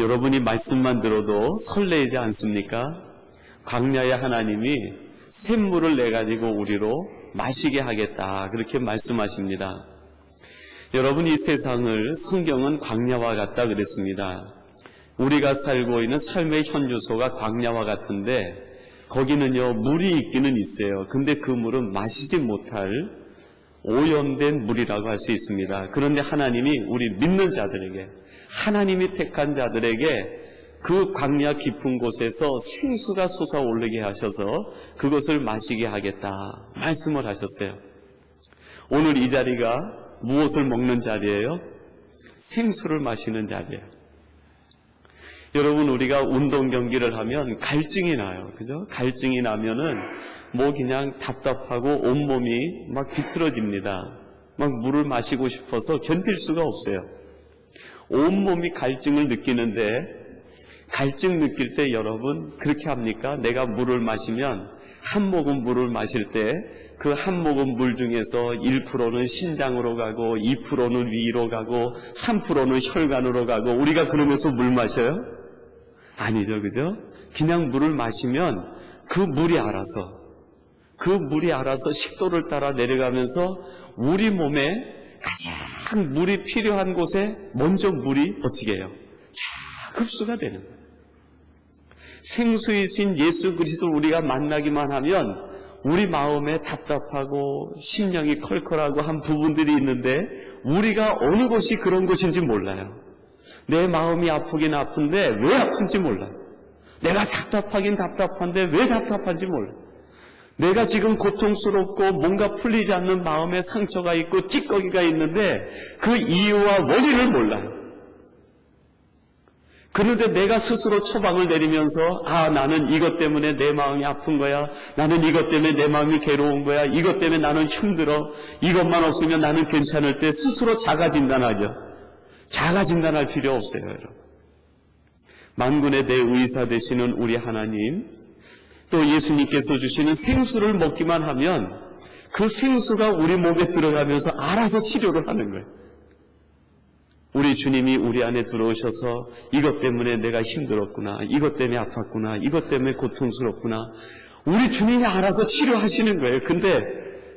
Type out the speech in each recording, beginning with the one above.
여러분이 말씀만 들어도 설레이지 않습니까? 광야의 하나님이 샘물을 내가지고 우리로 마시게 하겠다, 그렇게 말씀하십니다. 여러분, 이 세상을 성경은 광야와 같다 그랬습니다. 우리가 살고 있는 삶의 현주소가 광야와 같은데 거기는요, 물이 있기는 있어요. 근데 그 물은 마시지 못할 오염된 물이라고 할 수 있습니다. 그런데 하나님이 우리 믿는 자들에게, 하나님이 택한 자들에게 그 광야 깊은 곳에서 생수가 솟아오르게 하셔서 그것을 마시게 하겠다 말씀을 하셨어요. 오늘 이 자리가 무엇을 먹는 자리예요? 생수를 마시는 자리예요. 여러분, 우리가 운동 경기를 하면 갈증이 나요. 그죠? 갈증이 나면은 뭐 그냥 답답하고 온몸이 막 비틀어집니다. 막 물을 마시고 싶어서 견딜 수가 없어요. 온몸이 갈증을 느끼는데, 갈증 느낄 때 여러분 그렇게 합니까? 내가 물을 마시면 한 모금 물을 마실 때 그 한 모금 물 중에서 1%는 신장으로 가고 2%는 위로 가고 3%는 혈관으로 가고 우리가 그러면서 물 마셔요? 아니죠, 그죠? 그냥 물을 마시면 그 물이 알아서 식도를 따라 내려가면서 우리 몸에 가장 물이 필요한 곳에 먼저 물이 어떻게 해요? 흡수가 되는 거예요. 생수이신 예수 그리스도를 우리가 만나기만 하면 우리 마음에 답답하고 심령이 컬컬하고 한 부분들이 있는데 우리가 어느 곳이 그런 곳인지 몰라요. 내 마음이 아프긴 아픈데 왜 아픈지 몰라요. 내가 답답하긴 답답한데 왜 답답한지 몰라요. 내가 지금 고통스럽고 뭔가 풀리지 않는 마음에 상처가 있고 찌꺼기가 있는데 그 이유와 원인을 몰라요. 그런데 내가 스스로 처방을 내리면서 나는 이것 때문에 내 마음이 아픈 거야. 나는 이것 때문에 내 마음이 괴로운 거야. 이것 때문에 나는 힘들어. 이것만 없으면 나는 괜찮을 때 스스로 자가진단하죠. 자가진단할 필요 없어요, 여러분. 만군의 대의사 되시는 우리 하나님, 또 예수님께서 주시는 생수를 먹기만 하면 그 생수가 우리 몸에 들어가면서 알아서 치료를 하는 거예요. 우리 주님이 우리 안에 들어오셔서 이것 때문에 내가 힘들었구나, 이것 때문에 아팠구나, 이것 때문에 고통스럽구나, 우리 주님이 알아서 치료하시는 거예요. 근데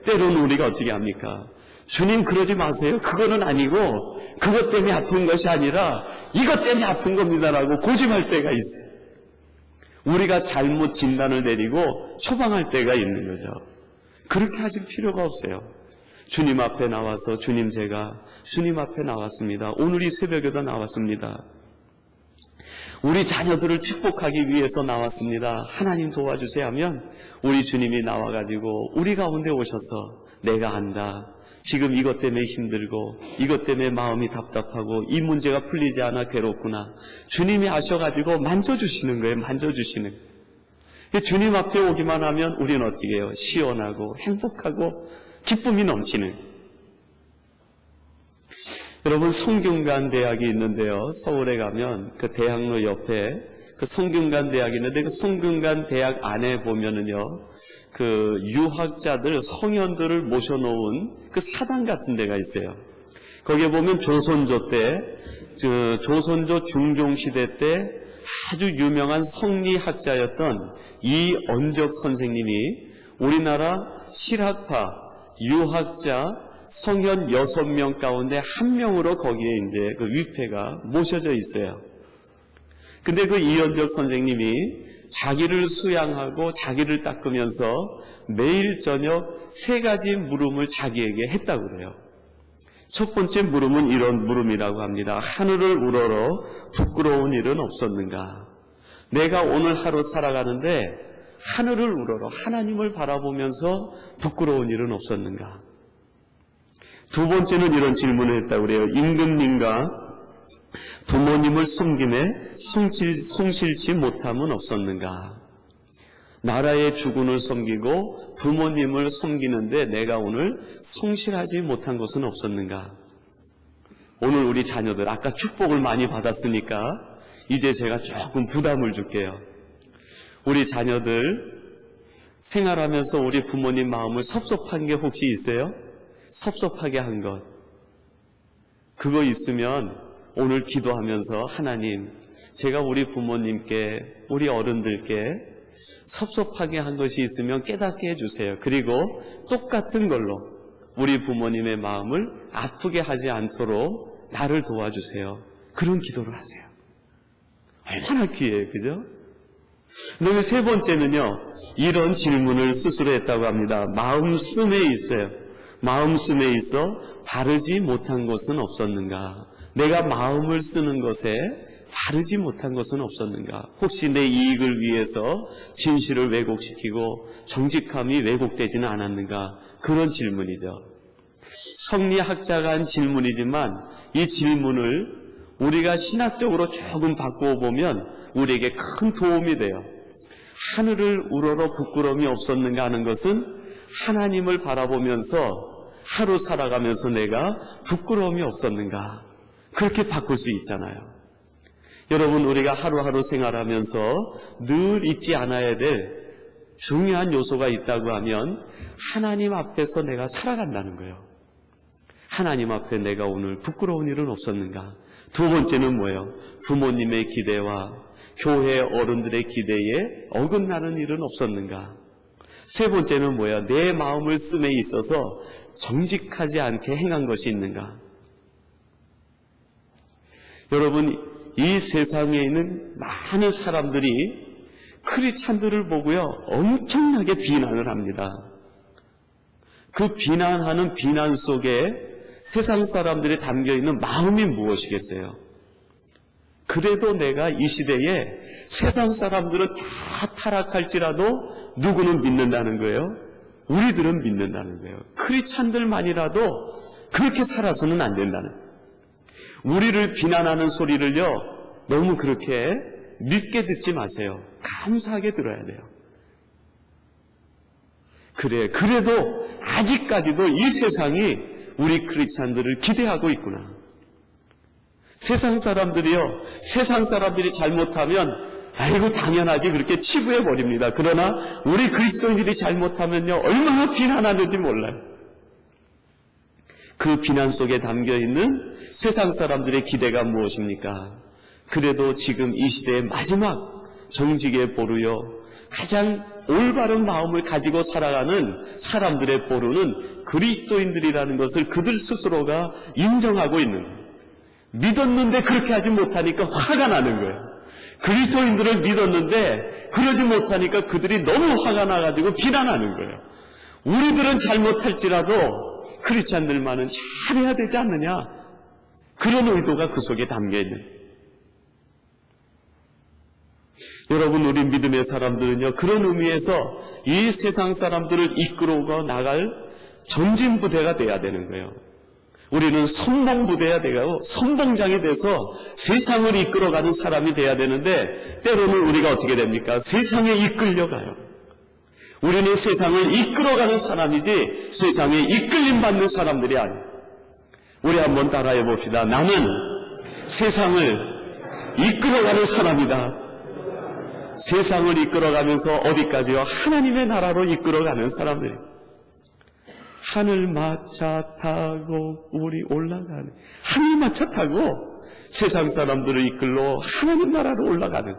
때로는 우리가 어떻게 합니까? 주님 그러지 마세요. 그거는 아니고 그것 때문에 아픈 것이 아니라 이것 때문에 아픈 겁니다라고 고집할 때가 있어요. 우리가 잘못 진단을 내리고 처방할 때가 있는 거죠. 그렇게 하실 필요가 없어요. 주님 앞에 나와서 제가 주님 앞에 나왔습니다. 오늘 이 새벽에도 나왔습니다. 우리 자녀들을 축복하기 위해서 나왔습니다. 하나님 도와주세요 하면 우리 주님이 나와가지고 우리 가운데 오셔서 내가 안다. 지금 이것 때문에 힘들고 이것 때문에 마음이 답답하고 이 문제가 풀리지 않아 괴롭구나. 주님이 아셔가지고 만져주시는 거예요. 만져주시는 거예요. 주님 앞에 오기만 하면 우리는 어떻게 해요? 시원하고 행복하고 기쁨이 넘치는. 여러분, 성균관 대학이 있는데요. 서울에 가면 그 대학로 옆에 그 성균관 대학이 있는데 그 성균관 대학 안에 보면은요, 그 유학자들, 성현들을 모셔놓은 그 사당 같은 데가 있어요. 거기에 보면 조선조 때, 조선조 중종시대 때 아주 유명한 성리학자였던 이언적 선생님이 우리나라 실학파 유학자 성현 6명 가운데 한 명으로 거기에 이제 그 위패가 모셔져 있어요. 근데 그 이언적 선생님이 자기를 수양하고 자기를 닦으면서 매일 저녁 3가지 물음을 자기에게 했다고 그래요. 첫 번째 물음은 이런 물음이라고 합니다. 하늘을 우러러 부끄러운 일은 없었는가? 내가 오늘 하루 살아가는데 하늘을 우러러 하나님을 바라보면서 부끄러운 일은 없었는가? 두 번째는 이런 질문을 했다고 그래요. 임금님과 부모님을 섬김에 성실치 못함은 없었는가? 나라의 주군을 섬기고 부모님을 섬기는데 내가 오늘 성실하지 못한 것은 없었는가? 오늘 우리 자녀들 아까 축복을 많이 받았으니까 이제 제가 조금 부담을 줄게요. 우리 자녀들 생활하면서 우리 부모님 마음을 섭섭한 게 혹시 있어요? 섭섭하게 한 것. 그거 있으면 오늘 기도하면서 하나님, 제가 우리 부모님께, 우리 어른들께 섭섭하게 한 것이 있으면 깨닫게 해주세요. 그리고 똑같은 걸로 우리 부모님의 마음을 아프게 하지 않도록 나를 도와주세요. 그런 기도를 하세요. 얼마나 귀해요, 그죠? 그다음에 세 번째는요, 이런 질문을 스스로 했다고 합니다. 마음씀에 있어요. 마음씀에 있어 바르지 못한 것은 없었는가? 내가 마음을 쓰는 것에 바르지 못한 것은 없었는가? 혹시 내 이익을 위해서 진실을 왜곡시키고 정직함이 왜곡되지는 않았는가? 그런 질문이죠. 성리학자가 한 질문이지만 이 질문을 우리가 신학적으로 조금 바꾸어 보면 우리에게 큰 도움이 돼요. 하늘을 우러러 부끄러움이 없었는가 하는 것은 하나님을 바라보면서 하루 살아가면서 내가 부끄러움이 없었는가, 그렇게 바꿀 수 있잖아요. 여러분, 우리가 하루하루 생활하면서 늘 잊지 않아야 될 중요한 요소가 있다고 하면 하나님 앞에서 내가 살아간다는 거예요. 하나님 앞에 내가 오늘 부끄러운 일은 없었는가? 두 번째는 뭐예요? 부모님의 기대와 교회 어른들의 기대에 어긋나는 일은 없었는가? 세 번째는 뭐야? 내 마음을 씀에 있어서 정직하지 않게 행한 것이 있는가? 여러분, 이 세상에 있는 많은 사람들이 크리스찬들을 보고요, 엄청나게 비난을 합니다. 그 비난하는 비난 속에 세상 사람들이 담겨있는 마음이 무엇이겠어요? 그래도 내가 이 시대에 세상 사람들은 다 타락할지라도 누구는 믿는다는 거예요? 우리들은 믿는다는 거예요. 크리스찬들만이라도 그렇게 살아서는 안 된다는 거예요. 우리를 비난하는 소리를요, 너무 그렇게 밉게 듣지 마세요. 감사하게 들어야 돼요. 그래도 아직까지도 이 세상이 우리 크리스찬들을 기대하고 있구나. 세상 사람들이요, 세상 사람들이 잘못하면 아이고 당연하지 그렇게 치부해 버립니다. 그러나 우리 그리스도인들이 잘못하면요, 얼마나 비난하는지 몰라요. 그 비난 속에 담겨있는 세상 사람들의 기대가 무엇입니까? 그래도 지금 이 시대의 마지막 정직의 보루요, 가장 올바른 마음을 가지고 살아가는 사람들의 보루는 그리스도인들이라는 것을 그들 스스로가 인정하고 있는 거예요. 믿었는데 그렇게 하지 못하니까 화가 나는 거예요. 그리스도인들을 믿었는데 그러지 못하니까 그들이 너무 화가 나가지고 비난하는 거예요. 우리들은 잘못할지라도 크리스찬들만은 잘해야 되지 않느냐, 그런 의도가 그 속에 담겨있는. 여러분, 우리 믿음의 사람들은요, 그런 의미에서 이 세상 사람들을 이끌어가 나갈 전진부대가 돼야 되는 거예요. 우리는 선봉부대가 되고 선봉장이 돼서 세상을 이끌어가는 사람이 돼야 되는데, 때로는 우리가 어떻게 됩니까? 세상에 이끌려가요. 우리는 세상을 이끌어가는 사람이지 세상에 이끌림 받는 사람들이 아니에요. 우리 한번 따라해 봅시다. 나는 세상을 이끌어가는 사람이다. 세상을 이끌어가면서 어디까지요? 하나님의 나라로 이끌어가는 사람들이에요. 하늘마차 타고 우리 올라가는, 하늘마차 타고 세상 사람들을 이끌러 하나님 나라로 올라가는.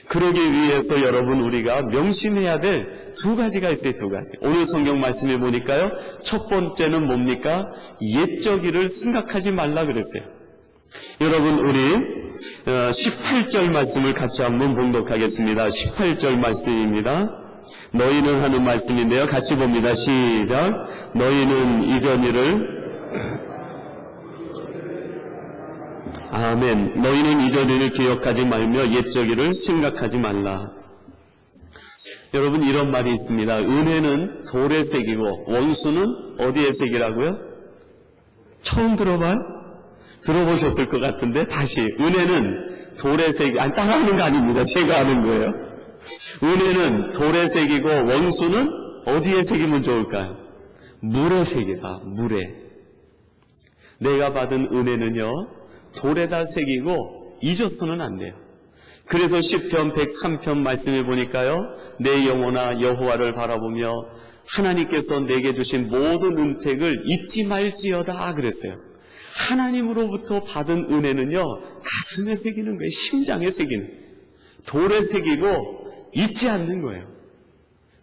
그러기 위해서 여러분, 우리가 명심해야 될 두 가지가 있어요. 두 가지. 오늘 성경 말씀에 보니까요, 첫 번째는 뭡니까? 옛적 일을 생각하지 말라 그랬어요. 여러분, 우리 18절 말씀을 같이 한번 봉독하겠습니다. 18절 말씀입니다. 너희는 하는 말씀인데요, 같이 봅니다. 시작. 너희는 이전 일을 아멘. 너희는 이전 일을 기억하지 말며 옛적 일을 생각하지 말라. 여러분, 이런 말이 있습니다. 은혜는 돌에 새기고 원수는 어디에 새기라고요? 처음 들어봐요? 들어보셨을 것 같은데, 다시. 은혜는 돌에 새기고, 아니, 따라하는 거 아닙니다. 제가 하는 거예요. 은혜는 돌에 새기고 원수는 어디에 새기면 좋을까요? 물에 새기다. 물에. 내가 받은 은혜는요, 돌에다 새기고 잊어서는 안 돼요. 그래서 시편 103편 말씀해 보니까요, 내 영혼아 여호와를 바라보며 하나님께서 내게 주신 모든 은택을 잊지 말지어다 그랬어요. 하나님으로부터 받은 은혜는요, 가슴에 새기는 거예요. 심장에 새기는. 돌에 새기고 잊지 않는 거예요.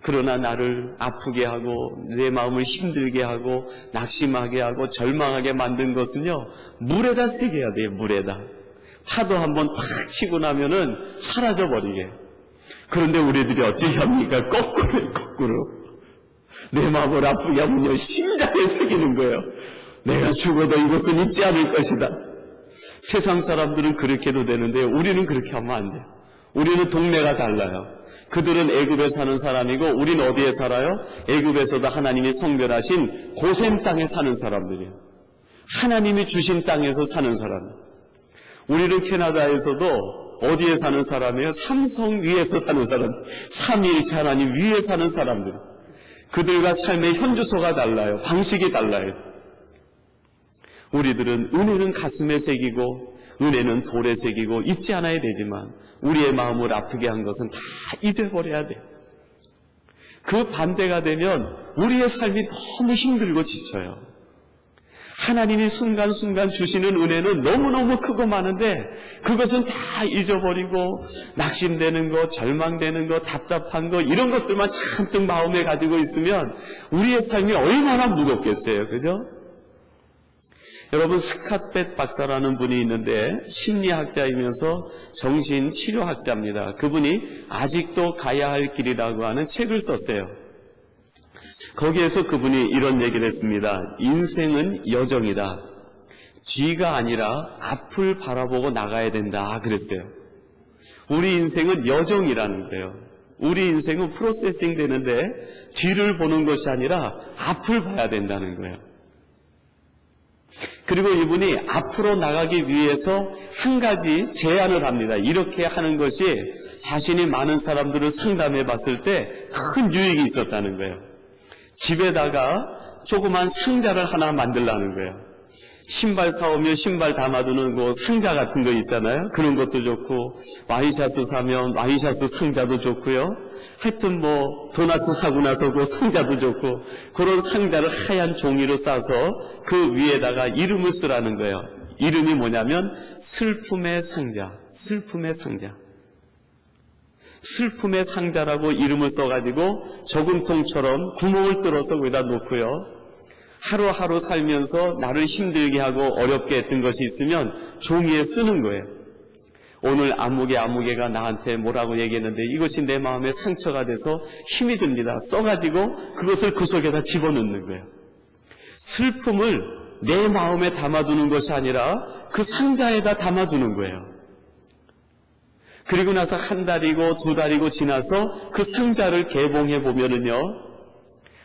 그러나 나를 아프게 하고 내 마음을 힘들게 하고 낙심하게 하고 절망하게 만든 것은요, 물에다 새겨야 돼요. 물에다. 파도 한번 탁 치고 나면은 사라져버리게. 그런데 우리들이 어찌 합니까? 거꾸로. 내 마음을 아프게 하면요, 심장에 새기는 거예요. 내가 죽어도 이것은 잊지 않을 것이다. 세상 사람들은 그렇게 해도 되는데 우리는 그렇게 하면 안 돼요. 우리는 동네가 달라요. 그들은 애굽에 사는 사람이고 우리는 어디에 살아요? 애굽에서도 하나님이 성별하신 고센 땅에 사는 사람들이에요. 하나님이 주신 땅에서 사는 사람. 우리는 캐나다에서도 어디에 사는 사람이에요? 삼성 위에서 사는 사람. 삼위일체 하나님 위에 사는 사람들. 그들과 삶의 현주소가 달라요. 방식이 달라요. 우리들은 은혜는 가슴에 새기고 은혜는 돌에 새기고 잊지 않아야 되지만 우리의 마음을 아프게 한 것은 다 잊어버려야 돼요. 그 반대가 되면 우리의 삶이 너무 힘들고 지쳐요. 하나님이 순간순간 주시는 은혜는 너무너무 크고 많은데 그것은 다 잊어버리고 낙심되는 것, 절망되는 것, 답답한 것 이런 것들만 잔뜩 마음에 가지고 있으면 우리의 삶이 얼마나 무겁겠어요. 그죠? 여러분, 스캇벳 박사라는 분이 있는데 심리학자이면서 정신치료학자입니다. 그분이 아직도 가야 할 길이라고 하는 책을 썼어요. 거기에서 그분이 이런 얘기를 했습니다. 인생은 여정이다. 뒤가 아니라 앞을 바라보고 나가야 된다 그랬어요. 우리 인생은 여정이라는 거예요. 우리 인생은 프로세싱 되는데 뒤를 보는 것이 아니라 앞을 봐야 된다는 거예요. 그리고 이분이 앞으로 나가기 위해서 한 가지 제안을 합니다. 이렇게 하는 것이 자신이 많은 사람들을 상담해 봤을 때 큰 유익이 있었다는 거예요. 집에다가 조그만 상자를 하나 만들라는 거예요. 신발 사오면 신발 담아두는 그 상자 같은 거 있잖아요. 그런 것도 좋고 와이셔츠 사면 와이셔츠 상자도 좋고요. 하여튼 뭐 도나스 사고 나서 그 상자도 좋고 그런 상자를 하얀 종이로 싸서 그 위에다가 이름을 쓰라는 거예요. 이름이 뭐냐면 슬픔의 상자. 슬픔의 상자. 슬픔의 상자라고 이름을 써가지고 저금통처럼 구멍을 뚫어서 거기다 놓고요. 하루하루 살면서 나를 힘들게 하고 어렵게 했던 것이 있으면 종이에 쓰는 거예요. 오늘 아무개가 나한테 뭐라고 얘기했는데 이것이 내 마음에 상처가 돼서 힘이 듭니다. 써가지고 그것을 그 속에다 집어넣는 거예요. 슬픔을 내 마음에 담아두는 것이 아니라 그 상자에다 담아두는 거예요. 그리고 나서 한 달이고 두 달이고 지나서 그 상자를 개봉해 보면은요,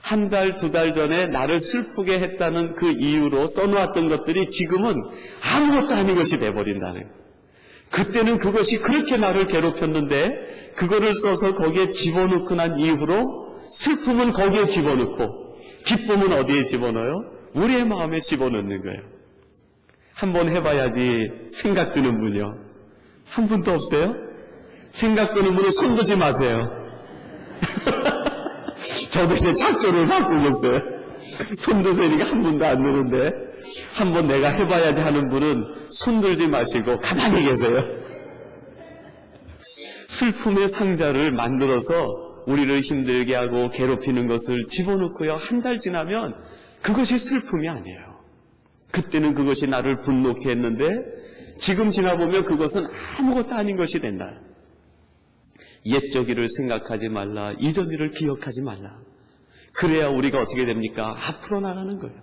한 달, 두 달 전에 나를 슬프게 했다는 그 이유로 써놓았던 것들이 지금은 아무것도 아닌 것이 돼버린다는 거예요. 그때는 그것이 그렇게 나를 괴롭혔는데 그거를 써서 거기에 집어넣고 난 이후로 슬픔은 거기에 집어넣고 기쁨은 어디에 집어넣어요? 우리의 마음에 집어넣는 거예요. 한번 해봐야지 생각 드는 분이요. 한 분도 없어요? 생각 드는 분은 손 드지 마세요. 저도 이제 작조를 바꾸겠어요. 손 드세니까 한 분도 안 드는데 한번 내가 해봐야지 하는 분은 손 들지 마시고 가만히 계세요. 슬픔의 상자를 만들어서 우리를 힘들게 하고 괴롭히는 것을 집어넣고요. 한 달 지나면 그것이 슬픔이 아니에요. 그때는 그것이 나를 분노케 했는데 지금 지나보면 그것은 아무것도 아닌 것이 된다. 옛적 일을 생각하지 말라. 이전 일을 기억하지 말라. 그래야 우리가 어떻게 됩니까? 앞으로 나가는 거예요.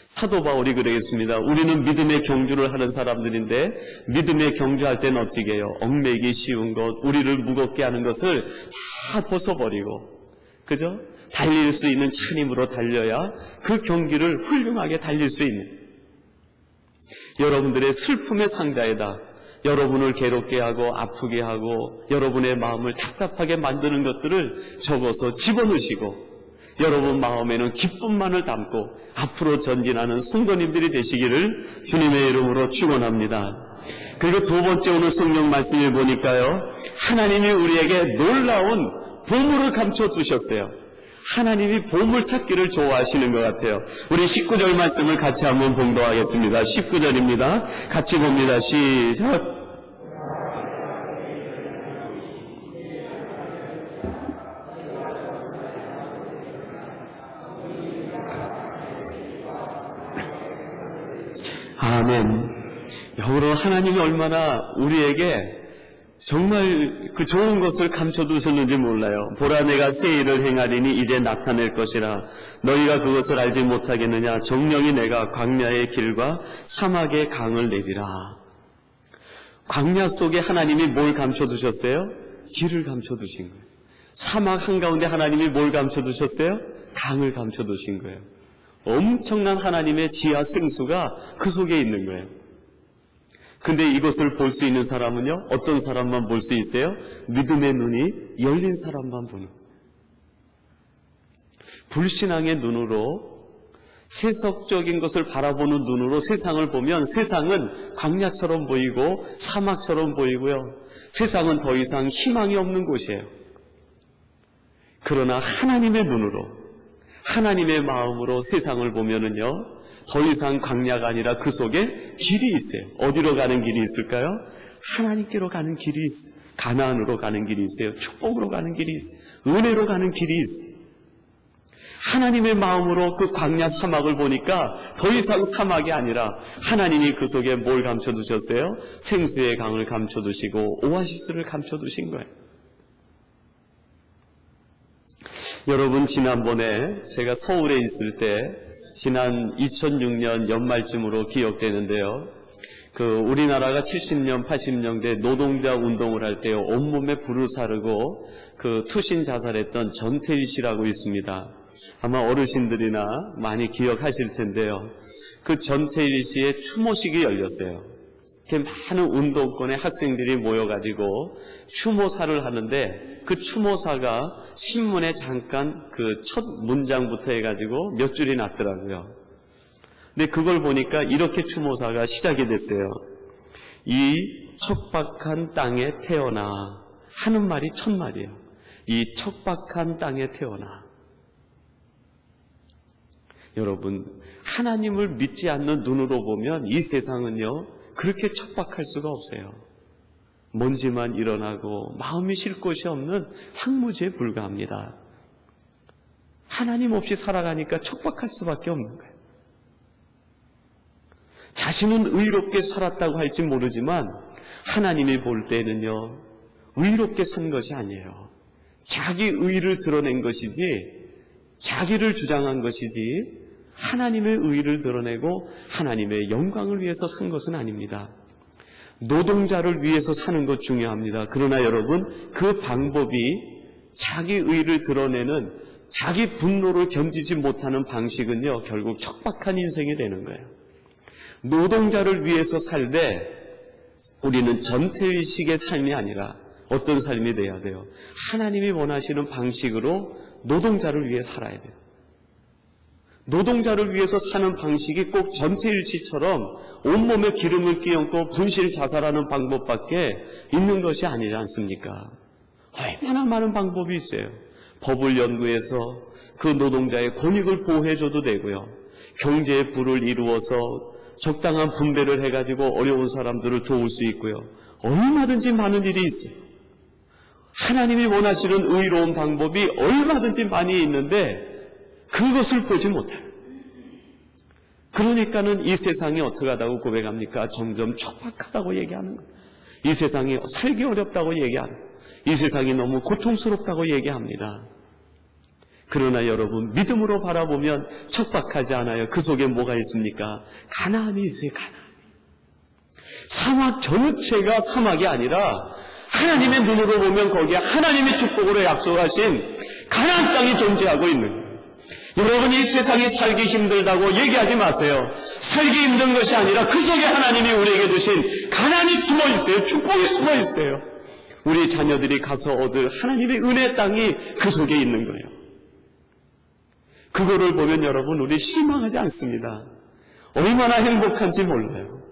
사도 바울이 그러겠습니다. 우리는 믿음의 경주를 하는 사람들인데 믿음의 경주할 때는 어떻게 해요? 얽매기 쉬운 것, 우리를 무겁게 하는 것을 다 벗어버리고, 그죠? 달릴 수 있는 찬 힘으로 달려야 그 경기를 훌륭하게 달릴 수 있는, 여러분들의 슬픔의 상자에다 여러분을 괴롭게 하고 아프게 하고 여러분의 마음을 답답하게 만드는 것들을 적어서 집어넣으시고 여러분 마음에는 기쁨만을 담고 앞으로 전진하는 성도님들이 되시기를 주님의 이름으로 축원합니다. 그리고 두 번째 오늘 성경 말씀을 보니까요, 하나님이 우리에게 놀라운 보물을 감춰 두셨어요. 하나님이 보물찾기를 좋아하시는 것 같아요. 우리 19절 말씀을 같이 한번 봉독하겠습니다. 19절입니다. 같이 봅니다. 시작. 아멘. 여러분, 하나님이 얼마나 우리에게 정말 그 좋은 것을 감춰두셨는지 몰라요. 보라, 내가 새 일을 행하리니 이제 나타낼 것이라. 너희가 그것을 알지 못하겠느냐. 정령이 내가 광야의 길과 사막의 강을 내리라. 광야 속에 하나님이 뭘 감춰두셨어요? 길을 감춰두신 거예요. 사막 한가운데 하나님이 뭘 감춰두셨어요? 강을 감춰두신 거예요. 엄청난 하나님의 지하 생수가 그 속에 있는 거예요. 근데 이것을 볼 수 있는 사람은요, 어떤 사람만 볼 수 있어요? 믿음의 눈이 열린 사람만 보는 거예요. 불신앙의 눈으로, 세속적인 것을 바라보는 눈으로 세상을 보면 세상은 광야처럼 보이고 사막처럼 보이고요. 세상은 더 이상 희망이 없는 곳이에요. 그러나 하나님의 눈으로, 하나님의 마음으로 세상을 보면은요, 더 이상 광야가 아니라 그 속에 길이 있어요. 어디로 가는 길이 있을까요? 하나님께로 가는 길이 있어요. 가나안으로 가는 길이 있어요. 축복으로 가는 길이 있어요. 은혜로 가는 길이 있어요. 하나님의 마음으로 그 광야 사막을 보니까 더 이상 사막이 아니라 하나님이 그 속에 뭘 감춰두셨어요? 생수의 강을 감춰두시고 오아시스를 감춰두신 거예요. 여러분, 지난번에 제가 서울에 있을 때 지난 2006년 연말쯤으로 기억되는데요. 우리나라가 70년, 80년대 노동자 운동을 할 때 온몸에 불을 사르고 투신 자살했던 전태일 씨라고 있습니다. 아마 어르신들이나 많이 기억하실 텐데요. 그 전태일 씨의 추모식이 열렸어요. 많은 운동권의 학생들이 모여가지고 추모사를 하는데 그 추모사가 신문에 잠깐 그 첫 문장부터 해가지고 몇 줄이 났더라고요. 근데 그걸 보니까 이렇게 추모사가 시작이 됐어요. 이 척박한 땅에 태어나 하는 말이 첫 말이에요. 이 척박한 땅에 태어나. 여러분, 하나님을 믿지 않는 눈으로 보면 이 세상은요, 그렇게 척박할 수가 없어요. 먼지만 일어나고 마음이 쉴 곳이 없는 황무지에 불과합니다. 하나님 없이 살아가니까 척박할 수밖에 없는 거예요. 자신은 의롭게 살았다고 할지 모르지만 하나님이 볼 때는요, 의롭게 산 것이 아니에요. 자기 의를 드러낸 것이지, 자기를 주장한 것이지, 하나님의 의를 드러내고 하나님의 영광을 위해서 산 것은 아닙니다. 노동자를 위해서 사는 것 중요합니다. 그러나 여러분, 그 방법이 자기 의를 드러내는, 자기 분노를 견디지 못하는 방식은요, 결국 척박한 인생이 되는 거예요. 노동자를 위해서 살되 우리는 전태일식의 삶이 아니라 어떤 삶이 돼야 돼요? 하나님이 원하시는 방식으로 노동자를 위해 살아야 돼요. 노동자를 위해서 사는 방식이 꼭 전태일 씨처럼 온몸에 기름을 끼얹고 분실 자살하는 방법밖에 있는 것이 아니지 않습니까? 얼마나 많은 방법이 있어요. 법을 연구해서 그 노동자의 권익을 보호해줘도 되고요. 경제의 부를 이루어서 적당한 분배를 해가지고 어려운 사람들을 도울 수 있고요. 얼마든지 많은 일이 있어요. 하나님이 원하시는 의로운 방법이 얼마든지 많이 있는데 그것을 보지 못해요. 그러니까는 이 세상이 어떻게 하다고 고백합니까? 점점 척박하다고 얘기하는 거예요. 이 세상이 살기 어렵다고 얘기하는 거예요. 이 세상이 너무 고통스럽다고 얘기합니다. 그러나 여러분, 믿음으로 바라보면 척박하지 않아요. 그 속에 뭐가 있습니까? 가나안이 있어요. 가나안. 사막 전체가 사막이 아니라 하나님의 눈으로 보면 거기에 하나님의 축복으로 약속하신 가나안 땅이 존재하고 있는 거예요. 여러분, 이 세상이 살기 힘들다고 얘기하지 마세요. 살기 힘든 것이 아니라 그 속에 하나님이 우리에게 주신 가나안이 숨어 있어요. 축복이 숨어 있어요. 우리 자녀들이 가서 얻을 하나님의 은혜 땅이 그 속에 있는 거예요. 그거를 보면 여러분, 우리 실망하지 않습니다. 얼마나 행복한지 몰라요.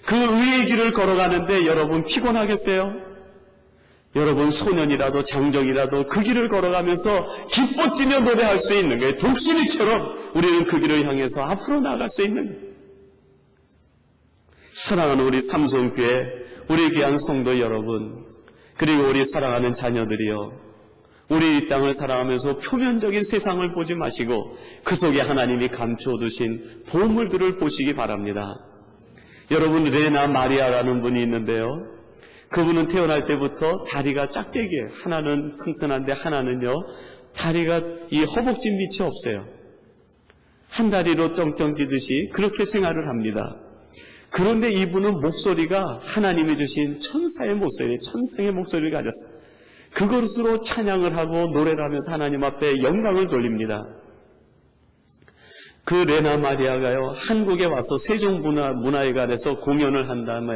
그 의의 길을 걸어가는데 여러분 피곤하겠어요? 여러분, 소년이라도 장정이라도 그 길을 걸어가면서 기뻐 뛰며 노래할 수 있는 거예요. 독수리처럼 우리는 그 길을 향해서 앞으로 나아갈 수 있는 거예요. 사랑하는 우리 삼성교회, 우리 귀한 성도 여러분, 그리고 우리 사랑하는 자녀들이요, 우리 이 땅을 살아가면서 표면적인 세상을 보지 마시고 그 속에 하나님이 감추어 두신 보물들을 보시기 바랍니다. 여러분, 레나 마리아라는 분이 있는데요, 그분은 태어날 때부터 다리가 짝짝이에요. 하나는 튼튼한데 하나는요, 다리가 이 허벅지 밑이 없어요. 한 다리로 쩡쩡 뛰듯이 그렇게 생활을 합니다. 그런데 이분은 목소리가 하나님이 주신 천사의 목소리, 천상의 목소리를 가졌어요. 그것으로 찬양을 하고 노래를 하면서 하나님 앞에 영광을 돌립니다. 그 레나 마리아가요, 한국에 와서 세종문화회관에서 공연을 한 다음에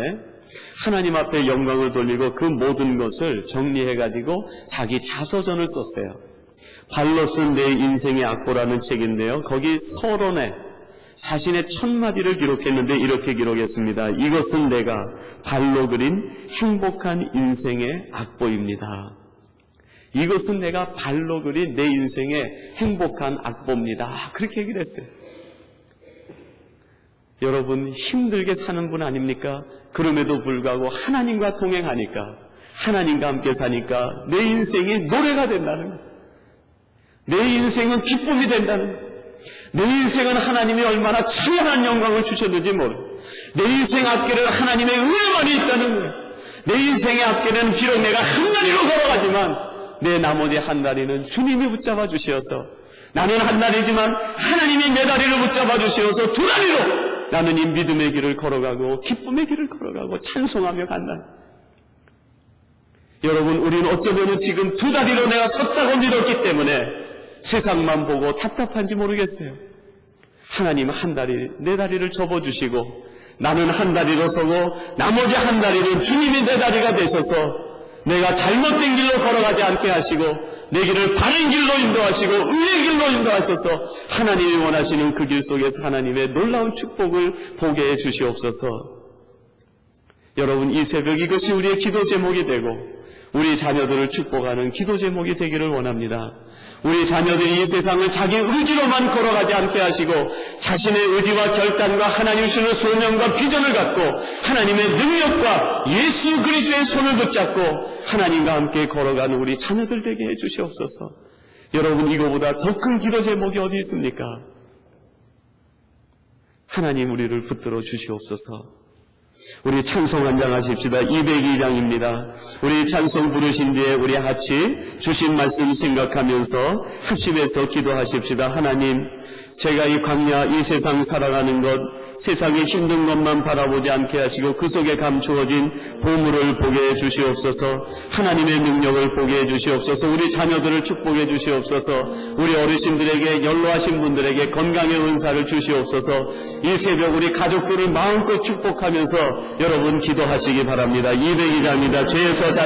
하나님 앞에 영광을 돌리고 그 모든 것을 정리해가지고 자기 자서전을 썼어요. 발로 쓴 내 인생의 악보라는 책인데요, 거기 서론에 자신의 1000마디를 기록했는데 이렇게 기록했습니다. 이것은 내가 발로 그린 행복한 인생의 악보입니다. 이것은 내가 발로 그린 내 인생의 행복한 악보입니다. 그렇게 얘기를 했어요. 여러분, 힘들게 사는 분 아닙니까? 그럼에도 불구하고 하나님과 동행하니까, 하나님과 함께 사니까 내 인생이 노래가 된다는 거예요. 내 인생은 기쁨이 된다는 거예요. 내 인생은 하나님이 얼마나 찬란한 영광을 주셨는지 모르고, 내 인생 앞길에는 하나님의 은혜만이 있다는 거예요. 내 인생의 앞길에는 비록 내가 한 다리로 걸어가지만 내 나머지 한 다리는 주님이 붙잡아 주시어서, 나는 한 다리지만 하나님이 내 다리를 붙잡아 주시어서 두 다리로 나는 이 믿음의 길을 걸어가고 기쁨의 길을 걸어가고 찬송하며 간다. 여러분, 우리는 어쩌면 지금 두 다리로 내가 섰다고 믿었기 때문에 세상만 보고 답답한지 모르겠어요. 하나님은 한 다리, 내 다리를 접어주시고 나는 한 다리로 서고 나머지 한 다리는 주님이 내 다리가 되셔서 내가 잘못된 길로 걸어가지 않게 하시고 내 길을 바른 길로 인도하시고 의의 길로 인도하셔서 하나님이 원하시는 그 길 속에서 하나님의 놀라운 축복을 보게 해 주시옵소서. 여러분, 이 새벽 이것이 우리의 기도 제목이 되고 우리 자녀들을 축복하는 기도 제목이 되기를 원합니다. 우리 자녀들이 이 세상을 자기 의지로만 걸어가지 않게 하시고 자신의 의지와 결단과 하나님 주시는 소명과 비전을 갖고 하나님의 능력과 예수 그리스도의 손을 붙잡고 하나님과 함께 걸어가는 우리 자녀들 되게 해 주시옵소서. 여러분, 이거보다 더 큰 기도 제목이 어디 있습니까? 하나님, 우리를 붙들어 주시옵소서. 우리 찬송 한 장 하십시다. 202장입니다. 우리 찬송 부르신 뒤에 우리 같이 주신 말씀 생각하면서 합심해서 기도하십시다. 하나님, 제가 이 광야, 이 세상 살아가는 것, 세상의 힘든 것만 바라보지 않게 하시고 그 속에 감추어진 보물을 보게 해주시옵소서. 하나님의 능력을 보게 해주시옵소서. 우리 자녀들을 축복해 주시옵소서. 우리 어르신들에게, 연로하신 분들에게 건강의 은사를 주시옵소서. 이 새벽 우리 가족들을 마음껏 축복하면서 여러분 기도하시기 바랍니다. 202장입니다. 죄에서